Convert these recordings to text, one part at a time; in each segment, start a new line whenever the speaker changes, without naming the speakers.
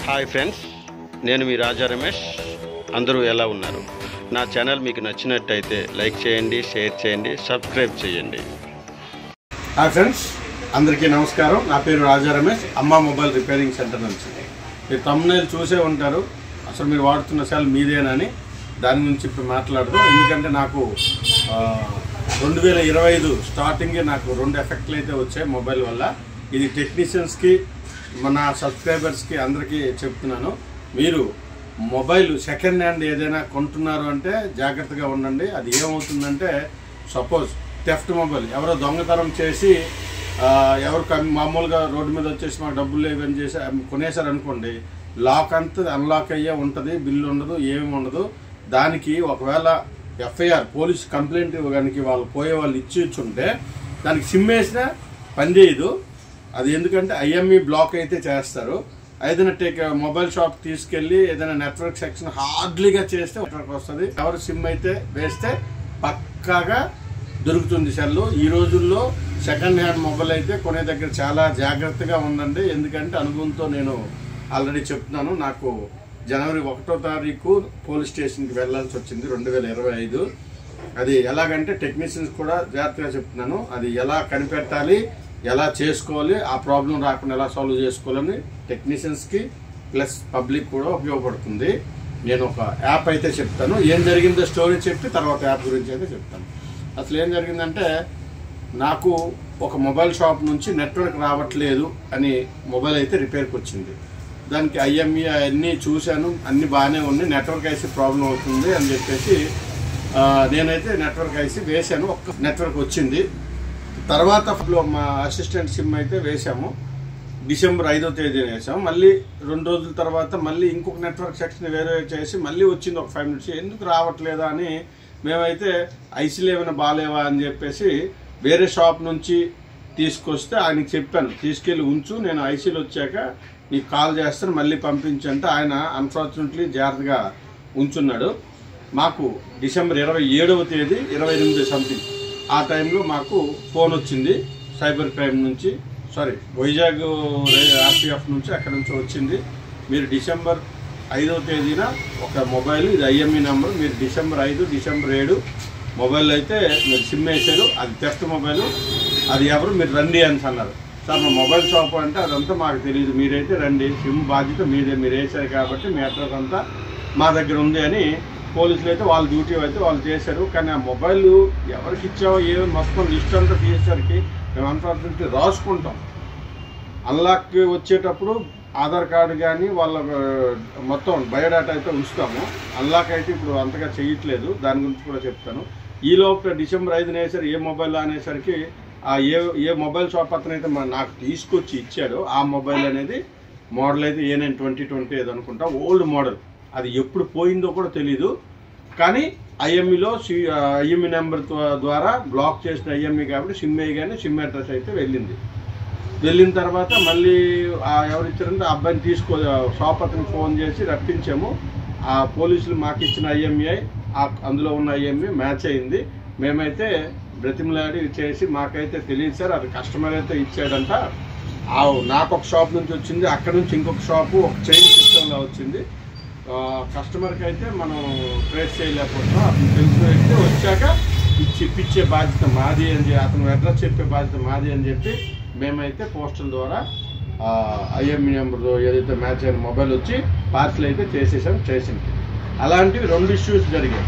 Hi friends, నేను మీ రాజా రమేష్. అందరూ ఎలా ఉన్నారు? నా ఛానల్ మీకు నచ్చినట్టయితే లైక్ చేయండి, షేర్ చేయండి, సబ్స్క్రైబ్ చేయండి.
హాయ్ ఫ్రెండ్స్, అందరికీ నమస్కారం. నా పేరు రాజా రమేష్, అమ్మ మొబైల్ రిపేరింగ్ సెంటర్ నుంచి. మీరు థంబ్నెయిల్ చూసే ఉంటారు, అసలు మీరు వాడుతున్న సెల్ మీదేనని. దాని గురించి ఇప్పుడు మాట్లాడదు, ఎందుకంటే నాకు 2025 స్టార్టింగే నాకు 2 ఎఫెక్ట్లు అయితే వచ్చాయి మొబైల్ వల్ల. ఇది టెక్నీషియన్స్కి, మన సబ్స్క్రైబర్స్కి అందరికీ చెప్తున్నాను. మీరు మొబైల్ సెకండ్ హ్యాండ్ ఏదైనా కొంటున్నారు అంటే జాగ్రత్తగా ఉండండి. అది ఏమవుతుందంటే, సపోజ్ థెఫ్ట్ మొబైల్ ఎవరో దొంగతనం చేసి ఎవరు మామూలుగా రోడ్డు మీద వచ్చేసి మాకు డబ్బులు లేవని చేసి కొనేశారనుకోండి, లాక్ అంతా అన్లాక్ అయ్యే ఉంటుంది, బిల్లు ఉండదు, ఏమి ఉండదు. దానికి ఒకవేళ ఎఫ్ఐఆర్ పోలీస్ కంప్లైంట్ ఇవ్వడానికి వాళ్ళు పోయే వాళ్ళు ఇచ్చుంటే దానికి సిమ్ వేసినా పనిచేయదు. అది ఎందుకంటే ఐఎంఈ బ్లాక్ అయితే చేస్తారు. ఏదైనా మొబైల్ షాప్ తీసుకెళ్ళి ఏదైనా నెట్వర్క్ సెక్షన్ హార్డ్లీగా చేస్తే నెట్వర్క్ వస్తుంది. ఎవరు సిమ్ అయితే వేస్తే పక్కాగా దొరుకుతుంది సెల్. ఈ రోజుల్లో సెకండ్ హ్యాండ్ మొబైల్ అయితే కొనే దగ్గర చాలా జాగ్రత్తగా ఉండండి. ఎందుకంటే అనుభవంతో నేను ఆల్రెడీ చెప్తున్నాను. నాకు జనవరి 1వ తారీఖు పోలీస్ స్టేషన్కి వెళ్ళాల్సి వచ్చింది 2025. అది ఎలాగంటే టెక్నీషియన్స్ కూడా జాగ్రత్తగా చెప్తున్నాను. అది ఎలా కనిపెట్టాలి, ఎలా చేసుకోవాలి, ఆ ప్రాబ్లం రాకుండా ఎలా సాల్వ్ చేసుకోవాలని టెక్నీషియన్స్కి ప్లస్ పబ్లిక్ కూడా ఉపయోగపడుతుంది. నేను ఒక యాప్ అయితే చెప్తాను. ఏం జరిగిందో స్టోరీ చెప్పి తర్వాత యాప్ గురించి అయితే చెప్తాను. అసలు ఏం జరిగిందంటే, నాకు ఒక మొబైల్ షాప్ నుంచి నెట్వర్క్ రావట్లేదు అని మొబైల్ అయితే రిపేర్కి వచ్చింది. దానికి ఐఎంఈ అన్నీ చూశాను, అన్నీ బాగానే ఉన్నాయి. నెట్వర్క్ ఐసీ ప్రాబ్లం అవుతుంది అని చెప్పేసి నేనైతే నెట్వర్క్ ఐసీ వేశాను. ఒక్క నెట్వర్క్ వచ్చింది. తర్వాత మా అసిస్టెంట్ సిమ్ అయితే వేసాము. డిసెంబర్ 5వ తేదీన వేసాము. మళ్ళీ 2 రోజుల తర్వాత మళ్ళీ ఇంకొక నెట్వర్క్ సెక్షన్ వేరే చేసి మళ్ళీ వచ్చింది ఒక 5 మినిట్స్. ఎందుకు రావట్లేదా అని మేమైతే ఐసీలు ఏమైనా బాగాలేవా అని చెప్పేసి వేరే షాప్ నుంచి తీసుకొస్తే ఆయనకి చెప్పాను, తీసుకెళ్ళి ఉంచు, నేను ఐసీలు వచ్చాక నీకు కాల్ చేస్తాను, మళ్ళీ పంపించంటే ఆయన అన్ఫార్చునేట్లీ జాగ్రత్తగా ఉంచున్నాడు. మాకు డిసెంబర్ 27వ తేదీ 28 సంథింగ్ ఆ టైంలో మాకు ఫోన్ వచ్చింది సైబర్ క్రైమ్ నుంచి, వైజాగ్ ఆర్పిఎఫ్ నుంచి, అక్కడ నుంచి వచ్చింది. మీరు డిసెంబర్ 5వ తేదీన ఒక మొబైల్, ఇది ఐఎంఈ నెంబర్, మీరు డిసెంబర్ 5, డిసెంబర్ 7 మొబైల్ అయితే మీరు సిమ్ వేసారు, అది థెఫ్ట్ మొబైల్, అది ఎవరు మీరు రండి అని అన్నారు. సార్ మా మొబైల్ షాప్ అంటే అదంతా మాకు తెలియదు, మీరైతే రండి, సిమ్ బాధ్యత మీదే, మీరు వేసారు కాబట్టి మీ అడ్రస్ అంతా మా దగ్గర ఉంది అని పోలీసులు అయితే వాళ్ళ డ్యూటీ అయితే వాళ్ళు చేశారు. కానీ ఆ మొబైల్ ఎవరికి ఇచ్చావో ఏమో మొత్తం లిస్ట్ అంతా తీసేసరికి మేము అన్ఫార్చునేట్లీ రాసుకుంటాం. అన్లాక్ వచ్చేటప్పుడు ఆధార్ కార్డు కానీ వాళ్ళ మొత్తం బయోడాటా అయితే ఉంచుతాము. అన్లాక్ అయితే ఇప్పుడు అంతగా చేయట్లేదు, దాని గురించి కూడా చెప్తాను. ఈ లోపల డిసెంబర్ 5న వేసారు ఏ మొబైల్ అనేసరికి ఏ మొబైల్ షాప్ అతను అయితే నాకు తీసుకొచ్చి ఇచ్చాడో ఆ మొబైల్ అనేది మోడల్ అయితే A9 2020 ఏదో అనుకుంటా, ఓల్డ్ మోడల్. అది ఎప్పుడు పోయిందో కూడా తెలీదు. కానీ ఐఎంఈలో ఐఎంఈ నెంబర్ ద్వారా బ్లాక్ చేసిన ఐఎంఈ కాబట్టి సిమ్ వేయగానే సిమ్ అడ్రస్ అయితే వెళ్ళిన తర్వాత మళ్ళీ ఎవరు ఇచ్చారంటే ఆ అబ్బాయిని షాప్ అతనికి ఫోన్ చేసి రప్పించాము. ఆ పోలీసులు మాకు ఇచ్చిన ఐఎంఈ అందులో ఉన్న ఐఎంఈ మ్యాచ్ అయింది. మేమైతే బ్రతిమలాడి చేసి మాకైతే తెలియదు సార్, అది కస్టమర్ అయితే ఇచ్చాడంట, నాకు ఒక షాప్ నుంచి వచ్చింది, అక్కడ నుంచి ఇంకొక షాపు ఒక చైన్ సిస్టంలో వచ్చింది. కస్టమర్కి అయితే మనం ట్రేస్ చేయలేకపోతున్నాం. అతను తెలిసి వచ్చాక ఇప్పించే బాధ్యత మాది అని చెప్పి, అతను అడ్రస్ చెప్పే బాధ్యత మాది అని చెప్పి మేమైతే పోస్టల్ ద్వారా ఐఎంఈ నెంబర్ ఏదైతే మ్యాచ్ అయిన మొబైల్ వచ్చి పార్సల్ అయితే చేసేసాం స్టేషన్కి. అలాంటివి 2 ఇష్యూస్ జరిగాయి.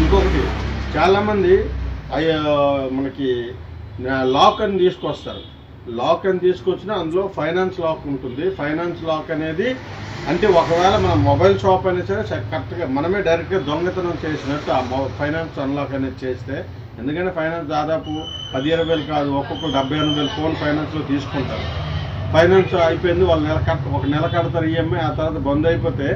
ఇంకొకటి, చాలామంది మనకి లాక్ అని తీసుకొస్తారు. లాక్ అని తీసుకొచ్చినా అందులో ఫైనాన్స్ లాక్ ఉంటుంది. ఫైనాన్స్ లాక్ అనేది అంటే ఒకవేళ మన మొబైల్ షాప్ అయినా సరే కరెక్ట్గా మనమే డైరెక్ట్గా దొంగతనం చేసినట్టు ఆ ఫైనాన్స్ అన్లాక్ అనేది చేస్తే, ఎందుకంటే ఫైనాన్స్ దాదాపు 10-20 వేలు కాదు, ఒక్కొక్కరు 70-80 వేలు ఫోన్ ఫైనాన్స్లో తీసుకుంటారు. ఫైనాన్స్ అయిపోయింది, వాళ్ళు ఒక నెల కడతారు ఈఎంఐ, ఆ తర్వాత బంద్ అయిపోతే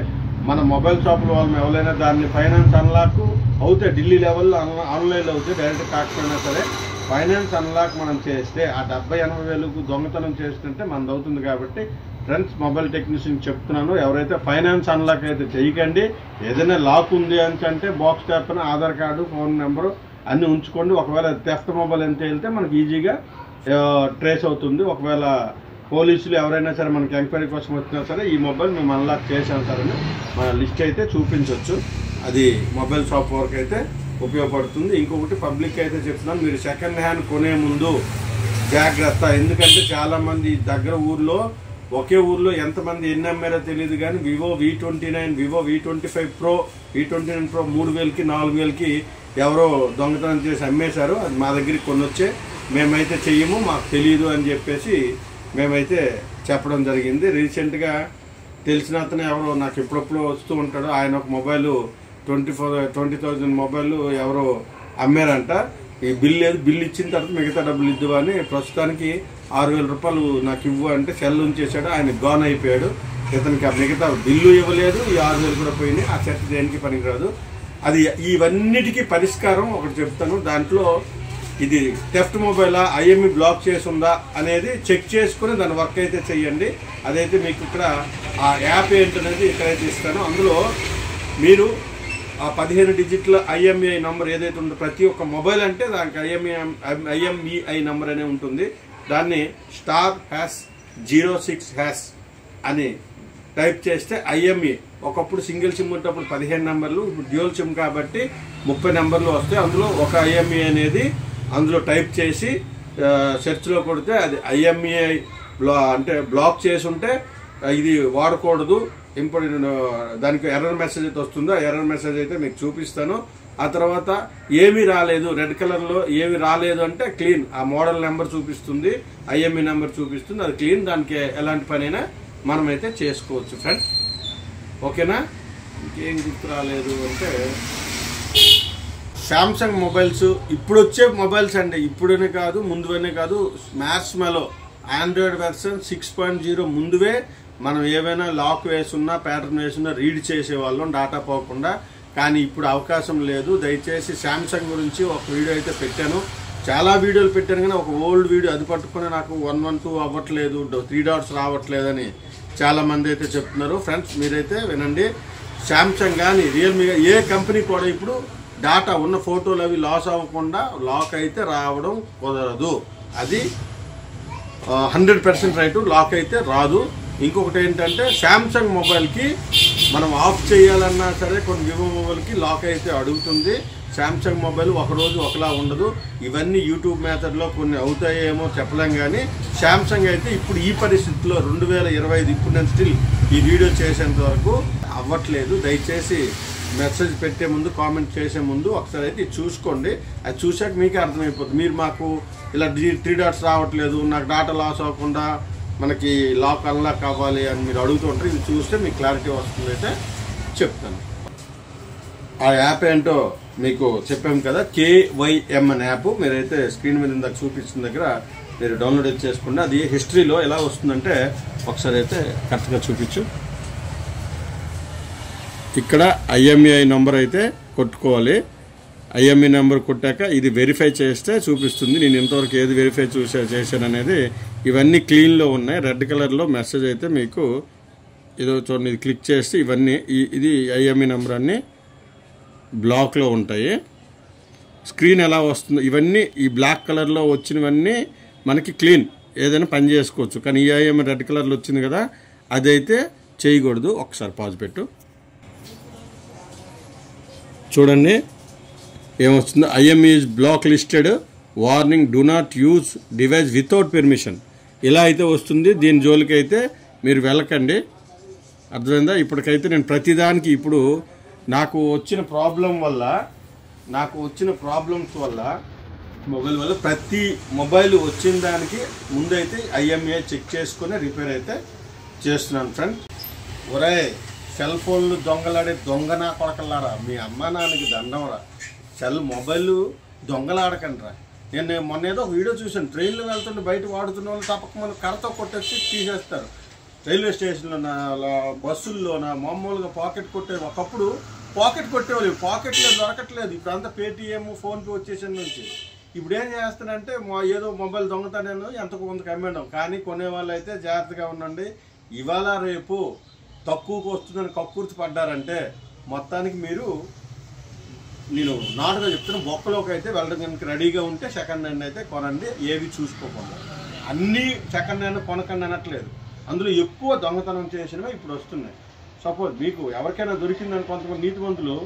మన మొబైల్ షాపులో వాళ్ళు ఎవరైనా దాన్ని ఫైనాన్స్ అన్లాక్ అవుతే ఢిల్లీ లెవెల్లో ఆన్లైన్లో అవుతే డైరెక్ట్ కాకపోయినా సరే ఫైనాన్స్ అన్లాక్ మనం చేస్తే ఆ 70-80 వేలకు దొంగతనం చేస్తుంటే మనది అవుతుంది. కాబట్టి ఫ్రెండ్స్, మొబైల్ టెక్నీషియన్ చెప్తున్నాను, ఎవరైతే ఫైనాన్స్ అన్లాక్ అయితే చేయకండి. ఏదైనా లాక్ ఉంది అంటే బాక్స్ ట్యాప్ అని ఆధార్ కార్డు, ఫోన్ నెంబరు అన్నీ ఉంచుకోండి. ఒకవేళ థెఫ్ట్ మొబైల్ ఎంత వెళ్తే మనకి ఈజీగా ట్రేస్ అవుతుంది. ఒకవేళ పోలీసులు ఎవరైనా సరే మనకి ఎంక్వైరీ కోసం వచ్చినా సరే ఈ మొబైల్ మేము అన్లాక్ చేసాం సార్ అని మన లిస్ట్ అయితే చూపించవచ్చు. అది మొబైల్ షాప్ వరకు అయితే ఉపయోగపడుతుంది. ఇంకొకటి పబ్లిక్ అయితే చెప్తున్నాను, మీరు సెకండ్ హ్యాండ్ కొనే ముందు జాగ్రత్త. ఎందుకంటే చాలామంది దగ్గర ఊర్లో ఒకే ఊర్లో ఎంతమంది ఎన్ని అమ్మారో తెలియదు కానీ Vivo V29, Vivo V25 Pro, V29 Pro 3000కి 4000కి ఎవరో దొంగతనం చేసి అమ్మేశారు. అది మా దగ్గరికి కొనొచ్చే, మేమైతే చెయ్యము, మాకు తెలియదు అని చెప్పేసి మేమైతే చెప్పడం జరిగింది. రీసెంట్గా తెలిసిన అతను ఎవరో నాకు ఎప్పుడప్పుడు వస్తూ ఉంటాడు, ఆయన ఒక మొబైల్ 20,000 మొబైల్ ఎవరో అమ్మారంట. ఈ బిల్ ఇచ్చిన తర్వాత మిగతా డబ్బులు ఇద్దు అని ప్రస్తుతానికి 6,000 రూపాయలు నాకు ఇవ్వు అంటే సెల్ ఉంచేసాడు. ఆయన గాన్ అయిపోయాడు. ఇతనికి ఆ మిగతా బిల్లు ఇవ్వలేదు, ఈ 6,000 కూడా పోయినాయి. ఆ సెట్ దేనికి పనికిరాదు. అది ఇవన్నిటికీ పరిష్కారం ఒకటి చెప్తాను. దాంట్లో ఇది థెఫ్ట్ మొబైలా, IME బ్లాక్ చేసి ఉందా అనేది చెక్ చేసుకుని దాని వర్క్ అయితే చెయ్యండి. అదైతే మీకు ఇక్కడ ఆ యాప్ ఏంటనేది ఇక్కడైతే ఇస్తాను. అందులో మీరు ఆ 15 డిజిట్ల IMEI నంబర్ ఏదైతే ఉందో ప్రతి ఒక్క మొబైల్ అంటే దానికి IMEI నంబర్ అనే ఉంటుంది. దాన్ని *#06# అని టైప్ చేస్తే IME ఒకప్పుడు సింగిల్ సిమ్ ఉన్నప్పుడు 15 నెంబర్లు, ఇప్పుడు డ్యూయల్ సిమ్ కాబట్టి 30 నెంబర్లు వస్తాయి. అందులో ఒక IMEI అనేది అందులో టైప్ చేసి సెర్చ్లో కొడితే అది IMEI అంటే బ్లాక్ చేసి ఉంటే ఇది వాడకూడదు, ఇంపార్టెంట్ దానికి ఎర్రర్ మెసేజ్ అయితే వస్తుందో ఆ ఎర్రర్ మెసేజ్ అయితే మీకు చూపిస్తాను. ఆ తర్వాత ఏమీ రాలేదు, రెడ్ కలర్లో ఏమి రాలేదు అంటే క్లీన్, ఆ మోడల్ నెంబర్ చూపిస్తుంది, IME నెంబర్ చూపిస్తుంది, అది క్లీన్. దానికి ఎలాంటి పనైనా మనమైతే చేసుకోవచ్చు ఫ్రెండ్. ఓకేనా? ఇంకేం గుర్తు రాలేదు అంటే శాంసంగ్ మొబైల్స్ ఇప్పుడు వచ్చే మొబైల్స్ అండి, ఇప్పుడనే కాదు ముందువనే కాదు, మార్ష్మెలో ఆండ్రాయిడ్ వెర్షన్ 6.0 ముందువే మనం ఏవైనా లాక్ వేసున్నా ప్యాటర్న్ వేసున్నా రీడ్ చేసేవాళ్ళం డాటా పోకుండా. కానీ ఇప్పుడు అవకాశం లేదు. దయచేసి శాంసంగ్ గురించి ఒక వీడియో అయితే పెట్టాను, చాలా వీడియోలు పెట్టాను కానీ ఒక ఓల్డ్ వీడియో అది పట్టుకుని నాకు 112 అవ్వట్లేదు, 3 డాట్స్ రావట్లేదని చాలామంది అయితే చెప్తున్నారు. ఫ్రెండ్స్ మీరైతే వినండి, శాంసంగ్ కానీ రియల్మీ ఏ కంపెనీ కూడా ఇప్పుడు డాటా ఉన్న ఫోటోలు అవి లాస్ అవ్వకుండా లాక్ అయితే రావడం కుదరదు. అది 100% రైట్, లాక్ అయితే రాదు. ఇంకొకటి ఏంటంటే శాంసంగ్ మొబైల్కి మనం ఆఫ్ చేయాలన్నా సరే కొన్ని వివో మొబైల్కి లాక్ అయితే అడుగుతుంది. శాంసంగ్ మొబైల్ ఒకరోజు ఒకలా ఉండదు. ఇవన్నీ యూట్యూబ్ మెథడ్లో కొన్ని అవుతాయేమో చెప్పలేం కానీ శాంసంగ్ అయితే ఇప్పుడు ఈ పరిస్థితిలో 2025 ఇప్పుడు నేను స్టిల్ ఈ వీడియో చేసేంత వరకు అవ్వట్లేదు. దయచేసి మెసేజ్ పెట్టే ముందు కామెంట్ చేసే ముందు ఒకసారి అయితే చూసుకోండి. అది చూసాక మీకే అర్థమైపోతుంది. మీరు మాకు ఇలా 3 డాట్స్ రావట్లేదు, నాకు డాటా లాస్ అవ్వకుండా మనకి లాక్ అన్లాక్ అవ్వాలి అని మీరు అడుగుతుంటారు. ఇది చూస్తే మీకు క్లారిటీ వస్తుంది అయితే చెప్తాను. ఆ యాప్ ఏంటో మీకు చెప్పాము కదా, KYM అనే యాప్. మీరైతే స్క్రీన్ మీద ఇందాక చూపించిన దగ్గర మీరు డౌన్లోడ్ చేసుకోండి. అది హిస్టరీలో ఎలా వస్తుందంటే ఒకసారి అయితే కరెక్ట్గా చూపించు. ఇక్కడ IMEI నెంబర్ అయితే కొట్టుకోవాలి. IME నెంబర్ కొట్టాక ఇది వెరిఫై చేస్తే చూపిస్తుంది. నేను ఇంతవరకు ఏది వెరిఫై చేశాను అనేది. ఇవన్నీ క్లీన్లో ఉన్నాయి. రెడ్ కలర్లో మెసేజ్ అయితే మీకు ఏదో చూడండి, ఇది క్లిక్ చేస్తే ఇవన్నీ ఇది IME నెంబర్ అన్నీ బ్లాక్లో ఉంటాయి. స్క్రీన్ ఎలా వస్తుందో ఇవన్నీ ఈ బ్లాక్ కలర్లో వచ్చినవన్నీ మనకి క్లీన్, ఏదైనా పని చేసుకోవచ్చు. కానీ ఈ IME రెడ్ కలర్లో వచ్చింది కదా, అదైతే చేయకూడదు. ఒకసారి పాజ్ పెట్టు చూడండి ఏమొస్తుందో. IME is black listed, warning, do not use device without permission. ఇలా అయితే వస్తుంది. దీని జోలికి అయితే మీరు వెళ్ళకండి. అర్థమైందా? ఇప్పటికైతే నేను ప్రతిదానికి ఇప్పుడు నాకు వచ్చిన ప్రాబ్లమ్స్ వల్ల మొబైల్ వల్ల ప్రతి మొబైల్ వచ్చిన దానికి ముందైతే IMEI చెక్ చేసుకుని రిపేర్ అయితే చేస్తున్నాను ఫ్రెండ్. ఒరే సెల్ ఫోన్లు దొంగలాడే దొంగనా కొడకలారా, మీ అమ్మ నాన్నకి దండంరా. మొబైల్ దొంగలాడకండి రా. నేను మొన్న ఏదో ఒక వీడియో చూసాను, ట్రైన్లో వెళ్తుంటే బయట వాడుతున్న వాళ్ళు తప్పక మనం కర్రతో కొట్టేసి తీసేస్తారు. రైల్వే స్టేషన్లోనా బస్సుల్లోనా మామూలుగా పాకెట్ కొట్టేది. ఒకప్పుడు పాకెట్ కొట్టేవాళ్ళు, పాకెట్లో దొరకట్లేదు. ఇప్పుడు అంతా పేటీఎం ఫోన్పే వచ్చేసిన నుంచి. ఇప్పుడు ఏం చేస్తానంటే ఏదో మొబైల్ దొంగతానేను ఎంతకు కొంతకు అమ్మేయడం. కానీ కొనేవాళ్ళు అయితే జాగ్రత్తగా ఉండండి. ఇవాళ రేపు తక్కువకు వస్తుందని కక్కుర్తి పడ్డారంటే మొత్తానికి మీరు, నేను నాటుగా చెప్తున్నా, బొక్కలోకి అయితే వెళ్ళడానికి రెడీగా ఉంటే సెకండ్ హ్యాండ్ అయితే కొనండి, ఏవి చూసుకోకుండా. అన్నీ సెకండ్ హ్యాండ్ కొనకండి అనట్లేదు, అందులో ఎక్కువ దొంగతనం చేసినవి ఇప్పుడు వస్తున్నాయి. సపోజ్ మీకు ఎవరికైనా దొరికిందని కొంతమంది నీతివంతులు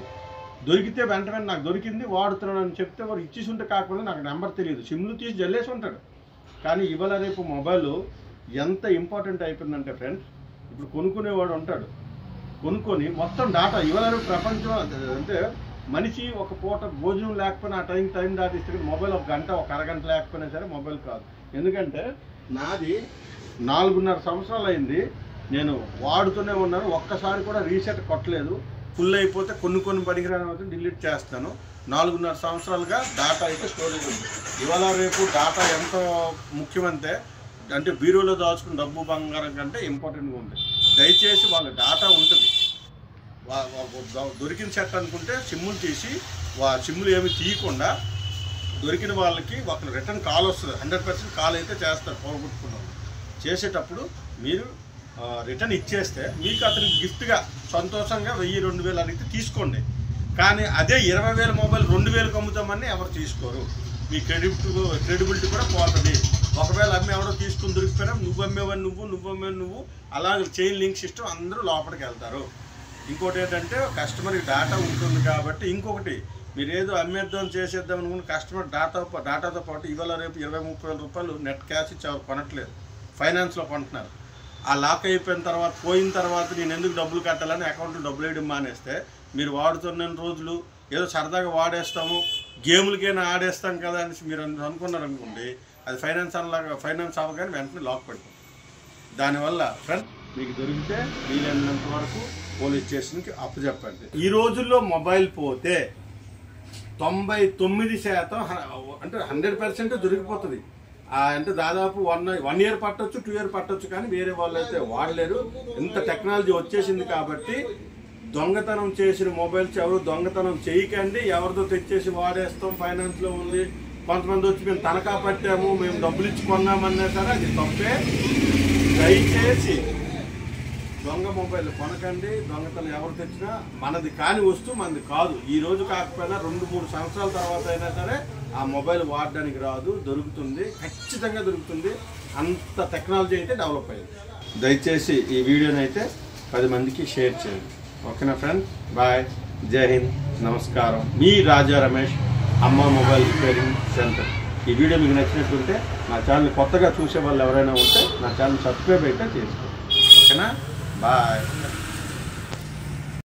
దొరికితే వెంటనే నాకు దొరికింది వాడుతున్నాను అని చెప్తే వారు ఇచ్చేసి ఉంటే కాకపోతే నాకు నెంబర్ తెలియదు, సిమ్లు తీసి జల్లేసి ఉంటాడు. కానీ ఇవాళ రేపు మొబైల్ ఎంత ఇంపార్టెంట్ అయిపోయిందంటే ఫ్రెండ్స్, ఇప్పుడు కొనుక్కునేవాడు ఉంటాడు, కొనుక్కొని మొత్తం డాటా ఇవాళ రేపు ప్రపంచం అంటే మనిషి ఒక పూట భోజనం లేకపోయినా ఆ టైం దాటిస్తే మొబైల్ ఒక గంట ఒక అరగంట లేకపోయినా సరే మొబైల్ కాదు. ఎందుకంటే నాది 4.5 సంవత్సరాలు అయింది, నేను వాడుతూనే ఉన్నాను, ఒక్కసారి కూడా రీసెట్ కొట్టలేదు. ఫుల్ అయిపోతే కొన్ని పనికిరాని డిలీట్ చేస్తాను. 4.5 సంవత్సరాలుగా డాటా అయితే స్టోరేజ్ ఉంది. ఇవాళ రేపు డాటా ఎంత ముఖ్యమంటే అంటే బీరోలో దాచుకున్న డబ్బు బంగారం కంటే ఇంపార్టెంట్గా ఉంది. దయచేసి వాళ్ళ డాటా ఉంటుంది, దొరికిన సెట్ అనుకుంటే సిమ్ములు తీసి సిమ్ములు ఏమి తీయకుండా దొరికిన వాళ్ళకి ఒక రిటర్న్ కాల్ వస్తుంది, 100% కాల్ అయితే చేస్తారు పోగొట్టుకున్న వాళ్ళు. చేసేటప్పుడు మీరు రిటర్న్ ఇచ్చేస్తే మీకు అతనికి గిఫ్ట్గా సంతోషంగా 1000-2000 అడిగితే తీసుకోండి. కానీ అదే 20,000 మొబైల్ 2,000కి అమ్ముతామని ఎవరు తీసుకోరు. మీ క్రెడిబిలిటీ కూడా పోతుంది. ఒకవేళ అమ్మే ఎవడో తీసుకుని దొరికిపోయినా నువ్వు అమ్మేవని నువ్వు అలా చైన్ లింక్ సిస్టమ్ అందరూ లోపలికి వెళ్తారు. ఇంకోటి ఏంటంటే కస్టమర్కి డాటా ఉంటుంది కాబట్టి, ఇంకొకటి మీరు ఏదో అమ్మేద్దాం చేసేద్దాం అనుకున్న కస్టమర్ డాటాతో పాటు ఇవాళ రేపు 20-30 వేల రూపాయలు నెట్ క్యాష్ ఇచ్చి ఎవరు కొనట్లేదు, ఫైనాన్స్లో కొంటున్నారు. ఆ లాక్ అయిపోయిన తర్వాత పోయిన తర్వాత నేను ఎందుకు డబ్బులు కట్టాలని అకౌంట్లో డబ్బులు వేయడం మానేస్తే మీరు వాడుతున్న రోజులు ఏదో సరదాగా వాడేస్తాము, గేములకైనా ఆడేస్తాం కదా అని మీరు అనుకున్నారు అనుకోండి, అది ఫైనాన్స్ అవ్వగానే వెంటనే లాక్ పడిపోతుంది. దానివల్ల ఫ్రెండ్ మీకు దొరికితే వీలైనంత వరకు పోలీస్ స్టేషన్కి అప్పచెప్పండి. ఈ రోజుల్లో మొబైల్ పోతే 99% అంటే 100% దొరికిపోతుంది. అంటే దాదాపు 1 ఇయర్ పట్టొచ్చు, 2 ఇయర్ పట్టొచ్చు, కానీ వేరే వాళ్ళు అయితే వాడలేరు. ఇంత టెక్నాలజీ వచ్చేసింది కాబట్టి దొంగతనం చేసిన మొబైల్స్ ఎవరు దొంగతనం చేయకండి. ఎవరితో తెచ్చేసి వాడేస్తాం, ఫైనాన్స్లో ఉంది, కొంతమంది వచ్చి మేము తనఖా పట్టాము, మేము డబ్బులు ఇచ్చి కొన్నామన్నా సరే అది తప్పే. దయచేసి దొంగ మొబైల్ కొనకండి. దొంగతనం ఎవరు తెచ్చినా మనది కాని వస్తువు మనది కాదు. ఈ రోజు కాకపోయినా 2-3 సంవత్సరాల తర్వాత అయినా సరే ఆ మొబైల్ వాడడానికి రాదు, దొరుకుతుంది, ఖచ్చితంగా దొరుకుతుంది. అంత టెక్నాలజీ అయితే డెవలప్ అయింది. దయచేసి ఈ వీడియోని అయితే 10 మందికి షేర్ చేయండి. ఓకేనా ఫ్రెండ్, బాయ్, జై హింద్, నమస్కారం. మీ రాజా రమేష్, అమ్మ మొబైల్ రిపేరింగ్ సెంటర్. ఈ వీడియో మీకు నచ్చినట్టుంటే నా ఛానల్ కొత్తగా చూసే వాళ్ళు ఎవరైనా ఉంటే నా ఛానల్ సబ్స్క్రైబ్ అయితే చేసుకోండి. ఓకేనా, బాయ్.